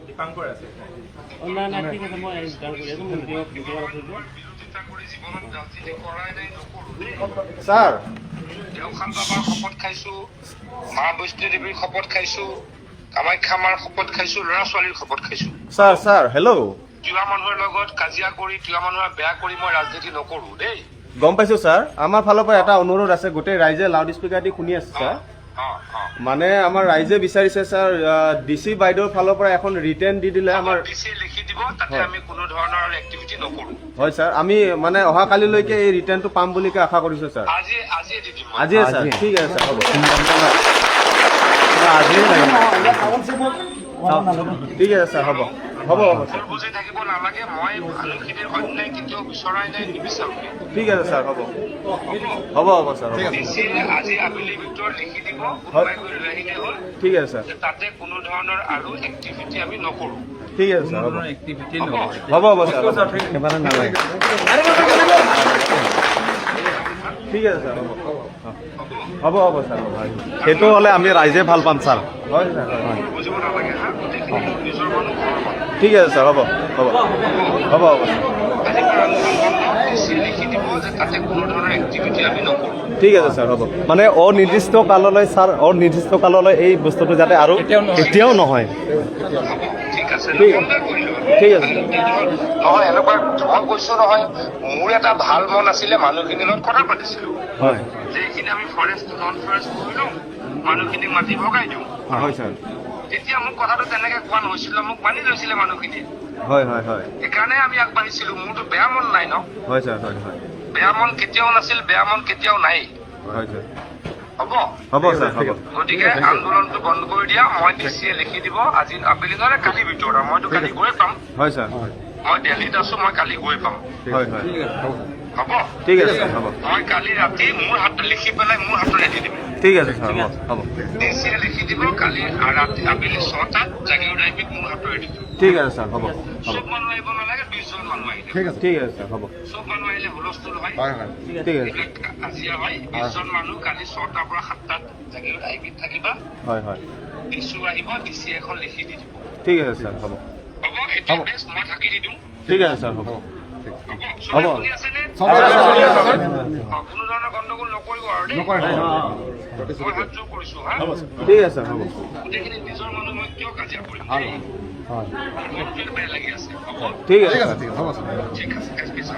দীপাংকৰ আছে ঠিক আছে মই স্যাৰ শপত খাইছো মা বৈষ্ণো দেৱীৰ শপত খাইছো কামাখ্যা মাৰ শপত খাইছো ল'ৰা ছোৱালীৰ শপত খাইছো স্যাৰ স্যাৰ হেল্ল' তিৱা মানুহৰ লগত কাজিয়া কৰি তিৱা মানুহৰ বেয়া কৰি মই ৰাজনীতি নকৰো দেই গম পাইছো স্যাৰ আমাৰ ফালৰ পৰা এটা অনুৰোধ আছে গোটেই ৰাইজে লাউড স্পিকাৰ দি শুনি আছে স্যাৰ মানে আমাৰ ৰাইজে বিচাৰিছে স্যাৰ ডিসি বাইদেউৰ ফালৰ পৰা এখন ৰিটেন দি দিলে আমাৰ ডিচি লিখি দিব তাতে আমি কোনো ধৰণৰ এক্টিভিটি নকৰো হয় স্যাৰ আমি মানে অহা কালিলৈকে এই ৰিটেনটো পাম বুলিকে আশা কৰিছো স্যার আজি দি দিম আজি স্যার ঠিক আছে স্যার হ'ব ঠিক আছে স্যার হ'ব হ'ব হ'ব স্যার বুজি থাকিব নালাগে মই মানুহখিনিৰ অন্যায় কেতিয়াও বিচৰাই নাই নিবিচাৰো ঠিক আছে স্যাৰ হ'ব হ'ব হ'ব স্যাৰ ডিচি আজি আবেলিৰ ভিতৰত লিখি দিব কোনোবাই গৈ লৈ আহিলে হ'ল ঠিক আছে স্যার তাতে কোনো ধৰণৰ আৰু এক্টিভিটি আমি নকৰো ঠিক আছে স্যার হ'ব এক্টিভিটি হ'ব হ'ব স্যার এবারে নালাগে ঠিক আছে স্যার হ'ব হ'ব স্যার সেইটো হ'লে আমি ৰাইজে ভাল পাম স্যাৰ হয় স্যাৰ বুজিব নালাগে হা গোটেইখিনি নিজৰ মানুহ ঘৰৰ মানুহ ঠিক আছে স্যার হ'ব হ'ব হ'ব হ'ব ডিচি লিখি দিব যে তাতে কোনো ধৰণৰ এক্টিভিটি আমি নকৰো ঠিক আছে স্যাৰ হ'ব মানে অনিৰ্দিষ্ট কাললৈ স্যাৰ অনিৰ্দিষ্ট কাললৈ এই বস্তুটো যাতে আৰু কেতিয়াও নহয় ঠিক আছে ঠিক আছে নহয় এনেকুৱা মই কৈছো নহয় মোৰ এটা ভাল মন আছিলে মানুহখিনিৰ লগত কথা পাতিছিলো হয় যে এইখিনি আমি ফৰেষ্ট নন ফৰেষ্ট কৰিলো মানুহখিনিক মাটি ভগাই দিওঁ হয় স্যাৰ তেতিয়া মোক কথাটো তেনেকে কোৱা নহৈছিলে মোক মানি লৈছিলে মানুহখিনিয়ে হয় হয় হয় সেইকাৰণে আমি আগবাঢ়িছিলো মোৰতো বেয়া মন নাই ন হয় স্যার হয় হয় বেয়া মন কেতিয়াও নাছিল বেয়া মন কেতিয়াও নাই হয় স্যার হ'ব হ'ব স্যার হ'ব গতিকে আন্দোলনটো বন্ধ কৰি দিয়া মই ডিচিয়ে লিখি দিব আজি আবেলি নহলে কালি ভিতৰত মইতো কালি গৈ পাম হয় স্যার মই দিল্লীত আছো মই কালি গৈ পাম হয় হয় হ'ব ঠিক আছে স্যার হ'ব মই কালি ৰাতি মোৰ হাতত লিখি পেলাই মোৰ হাতত দি দিম ঠিক আছে স্যাৰ হ'ব হ'ব ডিচিয়ে লিখি দিব কালি ৰাতি আবেলি 6টাত জাগিৰোড আইপিত মোৰ হাতত দি দিম ঠিক আছে স্যার হ'ব চব মানুহ আহিব নালাগে 20জন মানুহ আহিব ঠিক আছে স্যার হ'ব চব মানুহ আহিলে হুলস্থুল হয় ঠিক আছে কাজিয়া হয় 20জন মানুহ কালি 6টাৰ পৰা 7টাত জাগিৰোড আইপিত থাকিবা হয় হয় ডিচি আহিব ডিচি এখন লিখি দি দিব ঠিক আছে স্যার হ'ব হ'ব এতিয়া বেষ্ট মই থাকি দি দিওঁ ঠিক আছে স্যার হ'ব হ'ব হ'ব শুনি আছেনে কোনো ধৰণৰ গণ্ডগোল নকৰিব আৰু দেই মই হাত যোগ কৰিছো হা ঠিক আছে হ'ব গোটেইখিনি নিজৰ মানুহ মই কিয় কাজিয়া কৰিম দেই মনটো বেয়া লাগি আছে হ'ব ঠিক আছে ঠিক আছে